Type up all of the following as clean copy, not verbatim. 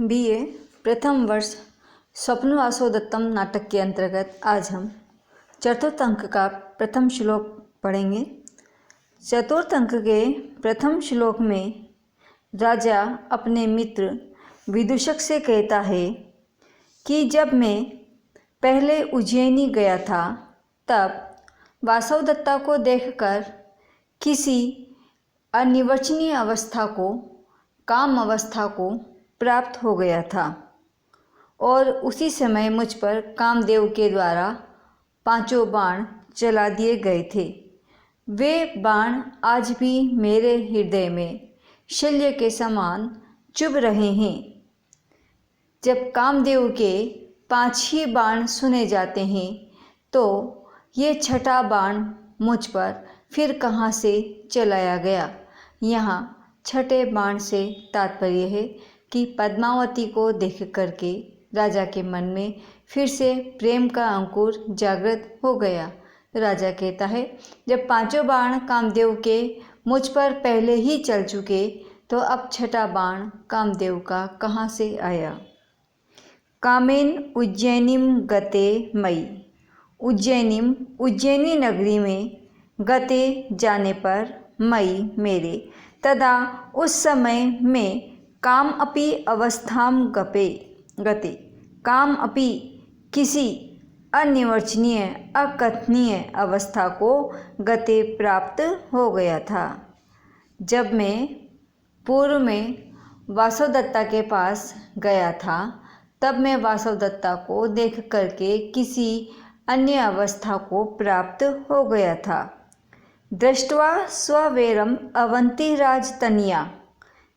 BA प्रथम वर्ष स्वप्न वासोदत्तम नाटक के अंतर्गत आज हम चतुर्थ अंक का प्रथम श्लोक पढ़ेंगे। चतुर्थ अंक के प्रथम श्लोक में राजा अपने मित्र विदूषक से कहता है कि जब मैं पहले उज्जैनी गया था तब वासवदत्ता को देखकर किसी अनिर्वचनीय अवस्था को, काम अवस्था को प्राप्त हो गया था और उसी समय मुझ पर कामदेव के द्वारा 5 बाण चला दिए गए थे। वे बाण आज भी मेरे हृदय में शल्य के समान चुभ रहे हैं। जब कामदेव के 5 ही बाण सुने जाते हैं तो ये छठा बाण मुझ पर फिर कहाँ से चलाया गया। यहाँ छठे बाण से तात्पर्य है कि पद्मावती को देख करके राजा के मन में फिर से प्रेम का अंकुर जागृत हो गया। राजा कहता है, जब 5 बाण कामदेव के मुझ पर पहले ही चल चुके तो अब छठा बाण कामदेव का कहाँ से आया। कामेन उज्जैनीम गते मई, उज्जैनी नगरी में गते जाने पर मई मेरे, तदा उस समय में काम अपि अवस्थाम गते, काम अपि किसी अनिर्वचनीय अकथनीय अवस्था को गते प्राप्त हो गया था। जब मैं पूर्व में वासवदत्ता के पास गया था तब मैं वासवदत्ता को देख करके किसी अन्य अवस्था को प्राप्त हो गया था। दृष्ट्वा स्ववैरम अवंतीराजतनया,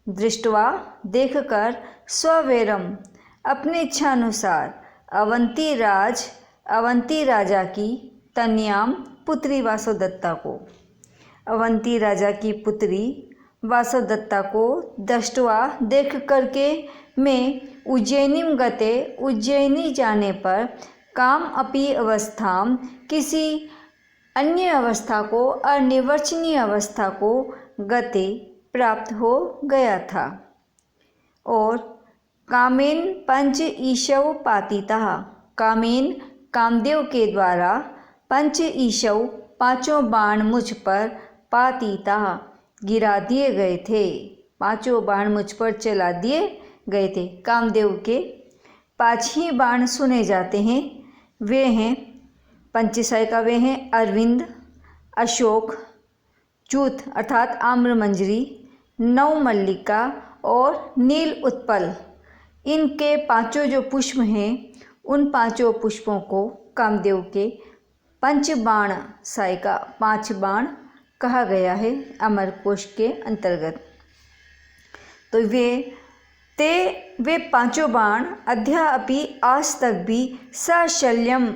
दृष्ट्वा देखकर स्ववैरम अपनी इच्छा अनुसार अवंती राजा की तनयाम पुत्री वासवदत्ता को, अवंती राजा की पुत्री वासवदत्ता को दृष्ट्वा देख करके मैं उज्जैनीम गते, उज्जैनी जाने पर काम अपि अवस्थाम किसी अन्य अवस्था को, अनिर्वचनीय अवस्था को गते प्राप्त हो गया था। और कामेन पंच ईशव पातितः, कामेन कामदेव के द्वारा पंच ईशव 5 बाण मुझ पर पातितः गिरा दिए गए थे। 5 बाण मुझ पर चला दिए गए थे। कामदेव के 5 ही बाण सुने जाते हैं। वे हैं पंचसाय का, वे हैं अरविंद, अशोक, चूत अर्थात आम्रमंजरी, नवमल्लिका और नील उत्पल। इनके 5 जो पुष्प हैं उन 5 पुष्पों को कामदेव के पंचबाण साय का 5 बाण कहा गया है अमर कोश के अंतर्गत। तो वे 5 बाण अद्या अपि आज तक भी सशल्यम,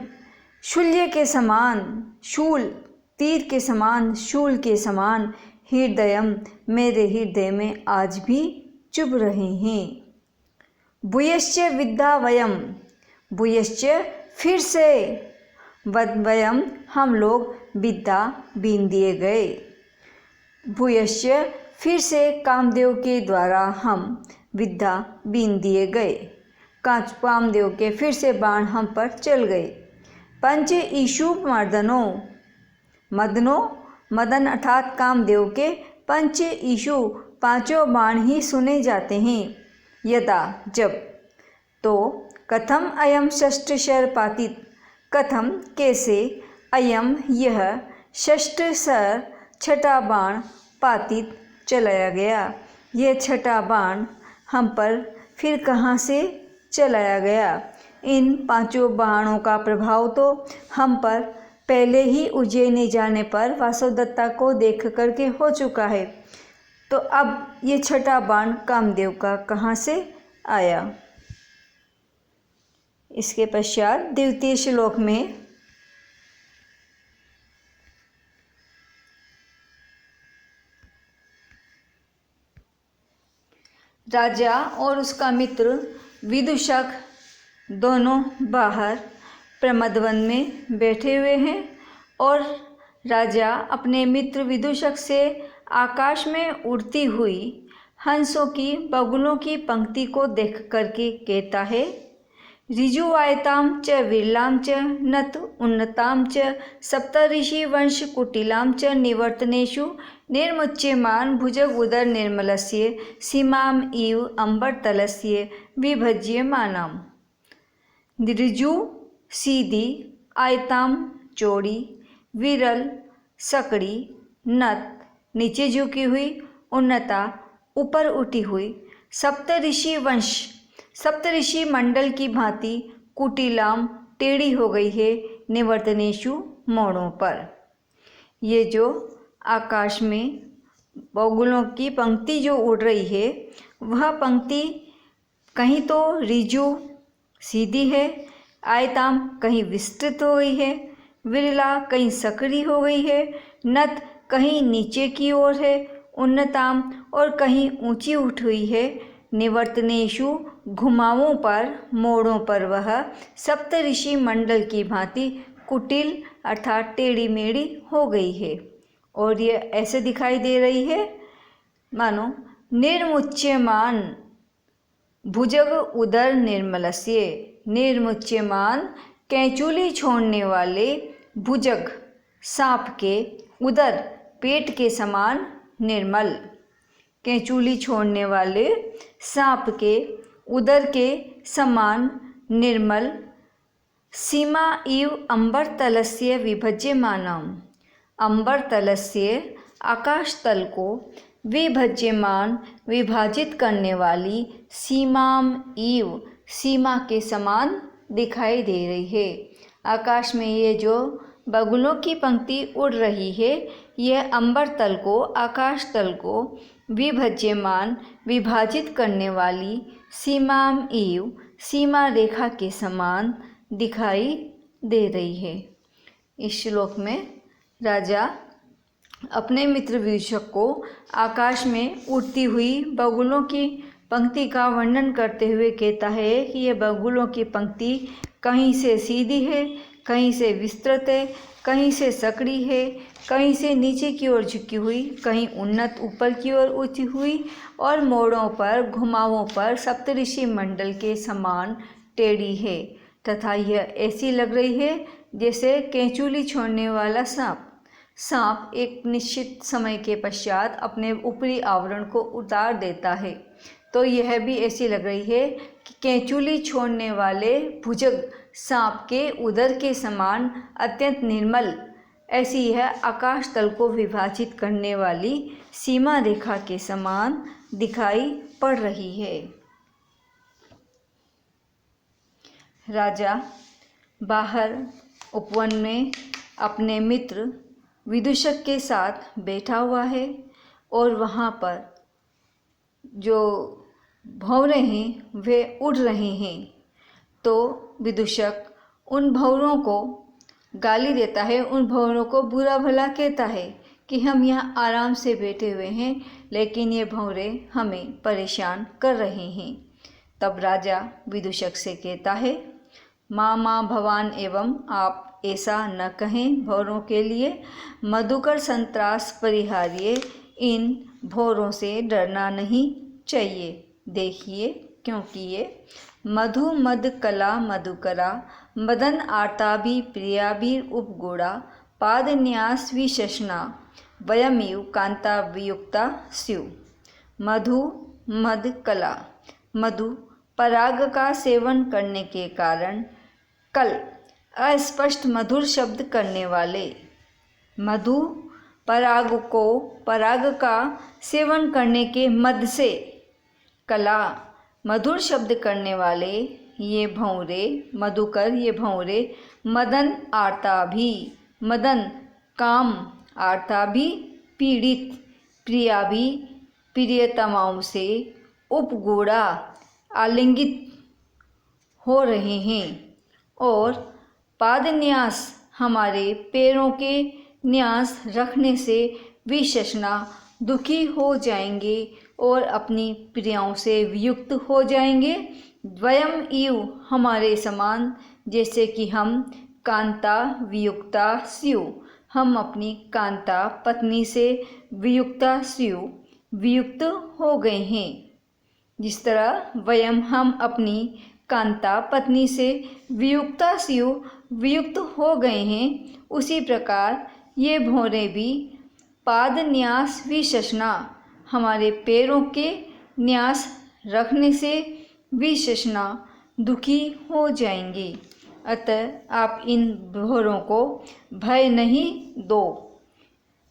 शूल्य के समान, शूल तीर के समान, शूल के समान हृदयम मेरे हृदय में आज भी चुभ रहे हैं। भूयश्च विद्या वयम, भूयश्च फिर से, वयम हम लोग विद्या बीन दिए गए। भूयश्च फिर से कामदेव के द्वारा हम विद्या बीन दिए गए। कामदेव के फिर से बाण हम पर चल गए। पंच ईशु मदन अर्थात कामदेव के पंच ईशु 5 बाण ही सुने जाते हैं। यदा जब, तो कथम अयम षष्ठ शर पातित, कथम कैसे, अयम यह षष्ठ सर छठा बाण पातित चलाया गया। यह छठा बाण हम पर फिर कहाँ से चलाया गया। इन 5 बाणों का प्रभाव तो हम पर पहले ही उज्जैनी जाने पर वासवदत्ता को देख करके हो चुका है। तो अब ये छठा बाण कामदेव का कहाँ से आया। इसके पश्चात द्वितीय श्लोक में राजा और उसका मित्र विदूषक दोनों बाहर प्रमदवन में बैठे हुए हैं और राजा अपने मित्र विदूषक से आकाश में उड़ती हुई हंसों की बगुलों की पंक्ति को देख करके कहता है, ऋजुवायतां च विरलां च नत उन्नतां च सप्तऋषि वंश कुटिलां च निवर्तनेषु निर्मुच्यमान भुजग उदर निर्मलस्य सीमाम इव अंबरतलस्य विभज्यमानाम्। ऋजु सीधी, आयताम चौड़ी, विरल सकड़ी, नत नीचे झुकी हुई, उन्नता ऊपर उठी हुई, सप्तऋषि वंश सप्तऋषि मंडल की भांति, कुटिलाम टेढ़ी हो गई है, निवर्तनेशु मोड़ों पर। ये जो आकाश में बगुलों की पंक्ति जो उड़ रही है, वह पंक्ति कहीं तो ऋजु सीधी है, आयताम कहीं विस्तृत हो गई है, विरला कहीं सकरी हो गई है, नत कहीं नीचे की ओर है, उन्नताम और कहीं ऊंची उठ हुई है, निवर्तनेशु घुमावों पर मोड़ों पर वह सप्तऋषि मंडल की भांति कुटिल अर्थात टेढ़ी मेढ़ी हो गई है। और ये ऐसे दिखाई दे रही है मानो निर्मुच्यमान भुजग उदर निर्मलस्य, निर्मुच्यमान कैंचुली छोड़ने वाले भुजग सांप के, उदर पेट के समान निर्मल, कैंचुली छोड़ने वाले सांप के उदर के समान निर्मल, सीमा इव अंबर तलस्य विभज्यमानम, अंबर तलस्य आकाश तल को विभज्यमान विभाजित करने वाली, सीमाम इव सीमा के समान दिखाई दे रही है। आकाश में ये जो बगुलों की पंक्ति उड़ रही है, यह अंबर तल को, आकाश तल को विभज्यमान विभाजित करने वाली, सीमाम इव सीमा रेखा के समान दिखाई दे रही है। इस श्लोक में राजा अपने मित्र विदूषक को आकाश में उड़ती हुई बगुलों की पंक्ति का वर्णन करते हुए कहता है कि यह बगुलों की पंक्ति कहीं से सीधी है, कहीं से विस्तृत है, कहीं से सकड़ी है, कहीं से नीचे की ओर झुकी हुई, कहीं उन्नत ऊपर की ओर उठी हुई और मोड़ों पर घुमावों पर सप्तऋषि मंडल के समान टेढ़ी है, तथा यह ऐसी लग रही है जैसे कैंचुली छोड़ने वाला सांप एक निश्चित समय के पश्चात अपने ऊपरी आवरण को उतार देता है। तो यह भी ऐसी लग रही है कि कैंचुली छोड़ने वाले भुजग सांप के उदर के समान अत्यंत निर्मल, ऐसी यह आकाश तल को विभाजित करने वाली सीमा रेखा के समान दिखाई पड़ रही है। राजा बाहर उपवन में अपने मित्र विदूषक के साथ बैठा हुआ है और वहाँ पर जो भंवरे हैं वे उड़ रहे हैं। तो विदूषक उन भंवरों को गाली देता है, उन भंवरों को बुरा भला कहता है कि हम यहाँ आराम से बैठे हुए हैं, लेकिन ये भंवरे हमें परेशान कर रहे हैं। तब राजा विदूषक से कहता है, माँ भवान एवं आप ऐसा न कहें भंवरों के लिए, मधुकर संत्रास परिहार्य, इन भंवरों से डरना नहीं चाहिए। देखिए, क्योंकि ये मधु मद कला मधुकरा, मदन आर्ताभि प्रियाभिर उपगूढ़ा, पाद न्यास विशेषणा, वयमिव कांता वियुक्ता स्यु। मधु मद कला, मधु पराग का सेवन करने के कारण, कल अस्पष्ट मधुर शब्द करने वाले, मधु पराग का सेवन करने के मद से, कला मधुर शब्द करने वाले ये भंवरे, मधुकर ये भंवरे, मदन आर्ताभि मदन काम, आर्ताभि पीड़ित, प्रियाभि प्रियतमाओं से, उपगूढ़ा आलिंगित हो रहे हैं, और पादन्यास हमारे पैरों के न्यास रखने से विशेषणा दुखी हो जाएंगे और अपनी प्रियाओं से वियुक्त हो जाएंगे। द्वयम इव हमारे समान, जैसे कि हम कांता वियुक्ता स्यु, हम अपनी कांता पत्नी से वियुक्ता स्यु, वियुक्त हो गए हैं। जिस तरह वयम हम अपनी कांता पत्नी से वियुक्तास्यु वियुक्त हो गए हैं, उसी प्रकार ये भौरे भी पाद न्यास विशेषणा हमारे पैरों के न्यास रखने से विशेषणा दुखी हो जाएंगे। अतः आप इन भौरों को भय नहीं दो,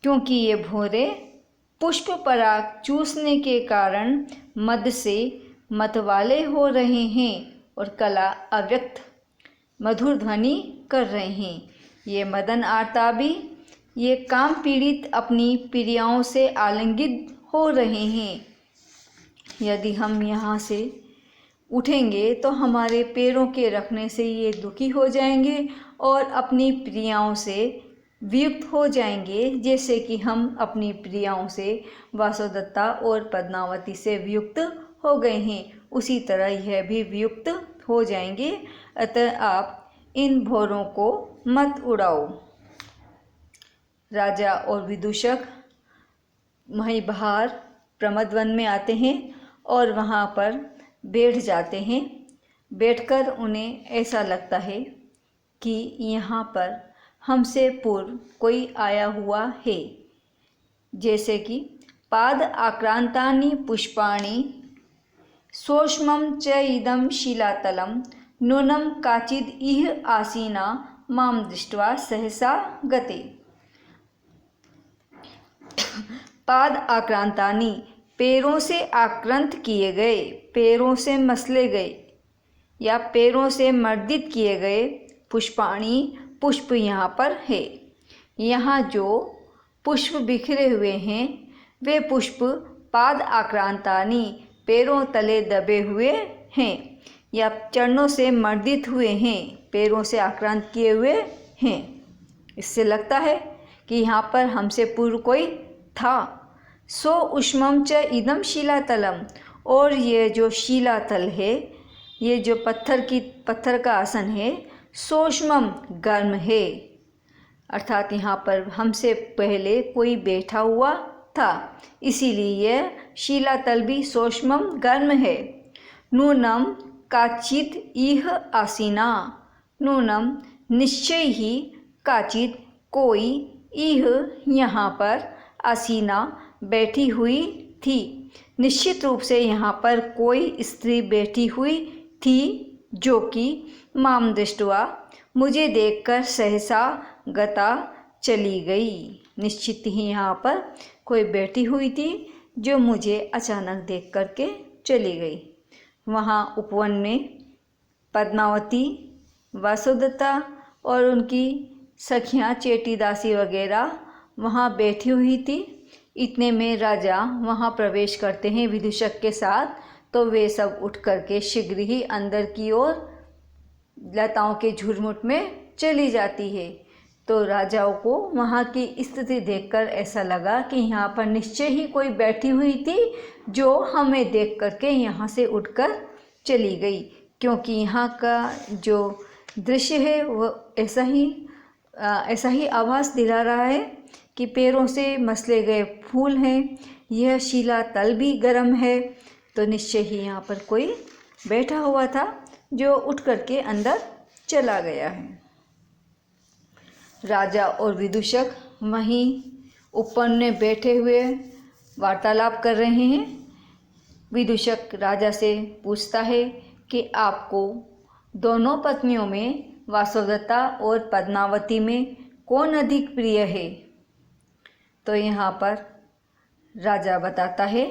क्योंकि ये भौरे पुष्प पराग चूसने के कारण मद से मतवाले हो रहे हैं और कला अव्यक्त मधुर ध्वनि कर रहे हैं। ये मदन आर्ताबी, ये काम पीड़ित अपनी प्रियाओं से आलिंगित हो रहे हैं। यदि हम यहाँ से उठेंगे तो हमारे पैरों के रखने से ये दुखी हो जाएंगे और अपनी प्रियाओं से वियुक्त हो जाएंगे, जैसे कि हम अपनी प्रियाओं से वासोदत्ता और पद्मावती से वियुक्त हो गए हैं, उसी तरह यह भी वियुक्त हो जाएंगे। अतः आप इन भौरों को मत उड़ाओ। राजा और विदूषक वहीं बाहर प्रमदवन में आते हैं और वहाँ पर बैठ जाते हैं। बैठकर उन्हें ऐसा लगता है कि यहाँ पर हमसे पूर्व कोई आया हुआ है। जैसे कि पाद आक्रांतानि पुष्पाणि सोष्मं च इदं शिलातलं नूनं काचिद् इह आसीना मां दृष्ट्वा सहसा गते। पाद आक्रांतानि पैरों से आक्रांत किए गए, पैरों से मसले गए या पैरों से मर्दित किए गए पुष्पाणि पुष्प यहाँ पर है। यहाँ जो पुष्प बिखरे हुए हैं वे पुष्प पाद आक्रांतानि पैरों तले दबे हुए हैं या चरणों से मर्दित हुए हैं, पैरों से आक्रांत किए हुए हैं। इससे लगता है कि यहाँ पर हमसे पूर्व कोई था। सो उष्मम च इदम शिलातलम, और ये जो शिलातल है, ये जो पत्थर का आसन है, सोष्मम गर्म है, अर्थात यहाँ पर हमसे पहले कोई बैठा हुआ था, इसीलिए यह शिलातल भी सोष्मम गर्म है। नूनम काचित इह आसीना, नूनम निश्चय ही, काचित कोई, इह यहाँ पर, आसीना बैठी हुई थी, निश्चित रूप से यहाँ पर कोई स्त्री बैठी हुई थी, जो कि माम दृष्टवा मुझे देखकर सहसा गता चली गई। निश्चित ही यहाँ पर कोई बैठी हुई थी जो मुझे अचानक देख करके चली गई। वहाँ उपवन में पद्मावती, वासुदत्ता और उनकी सखियाँ चेटीदासी वगैरह वहाँ बैठी हुई थी। इतने में राजा वहाँ प्रवेश करते हैं विदूषक के साथ, तो वे सब उठ करके शीघ्र ही अंदर की ओर लताओं के झुरमुट में चली जाती है। तो राजाओं को वहाँ की स्थिति देखकर ऐसा लगा कि यहाँ पर निश्चय ही कोई बैठी हुई थी जो हमें देख करके यहाँ से उठकर चली गई, क्योंकि यहाँ का जो दृश्य है वो ऐसा ही आभास दिला रहा है कि पैरों से मसले गए फूल हैं, यह शिला तल भी गर्म है, तो निश्चय ही यहाँ पर कोई बैठा हुआ था जो उठ करके अंदर चला गया है। राजा और विदूषक वहीं उपवन में बैठे हुए वार्तालाप कर रहे हैं। विदूषक राजा से पूछता है कि आपको दोनों पत्नियों में वासुदत्ता और पद्मावती में कौन अधिक प्रिय है? तो यहाँ पर राजा बताता है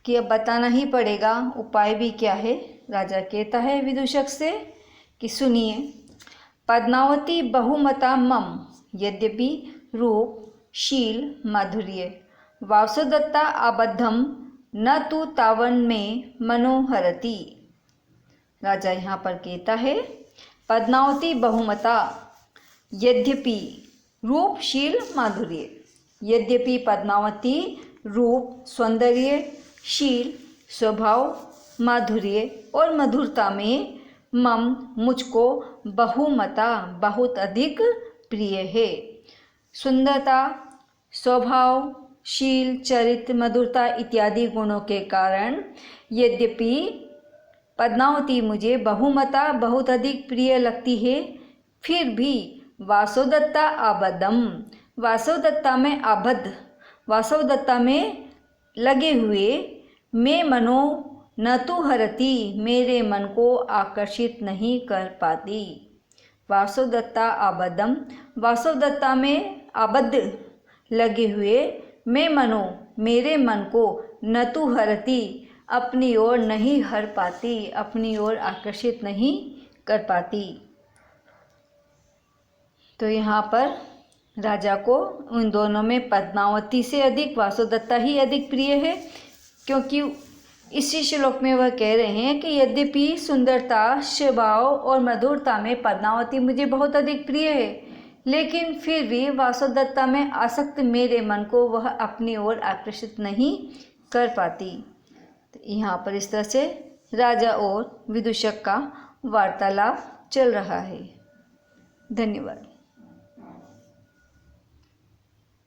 कि अब बताना ही पड़ेगा, उपाय भी क्या है। राजा कहता है विदूषक से कि सुनिए, पद्मावती बहुमता मम, यद्यपि रूप शील माधुर्य, वासुदत्ता आबद्धम न तु तावन में मनोहरति। राजा यहाँ पर कहता है पद्मावती बहुमता, यद्यपि रूप शील माधुर्य, यद्यपि पद्मावती रूप सौंदर्य शील स्वभाव माधुर्य और मधुरता में मम मुझको बहुमता बहुत अधिक प्रिय है। सुंदरता, स्वभाव, शील, चरित्र, मधुरता इत्यादि गुणों के कारण यद्यपि पद्मावती मुझे बहुमता बहुत अधिक प्रिय लगती है, फिर भी वासोदत्ता आबद्धम, वासोदत्ता में आबद्ध, वासोदत्ता में लगे हुए मैं मनो न तो हरती, मेरे मन को आकर्षित नहीं कर पाती। वासोदत्ता आबद्धम, वासोदत्ता में आबद्ध लगे हुए मैं मनो, मेरे मन को न तो हरती, अपनी ओर नहीं हर पाती, अपनी ओर आकर्षित नहीं कर पाती। तो यहाँ पर राजा को उन दोनों में पद्मावती से अधिक वासोदत्ता ही अधिक प्रिय है, क्योंकि इसी श्लोक में वह कह रहे हैं कि यद्यपि सुंदरता, स्वभाव और मधुरता में पद्मावती मुझे बहुत अधिक प्रिय है, लेकिन फिर भी वासोदत्ता में आसक्त मेरे मन को वह अपनी ओर आकर्षित नहीं कर पाती। तो यहाँ पर इस तरह से राजा और विदूषक का वार्तालाप चल रहा है। धन्यवाद।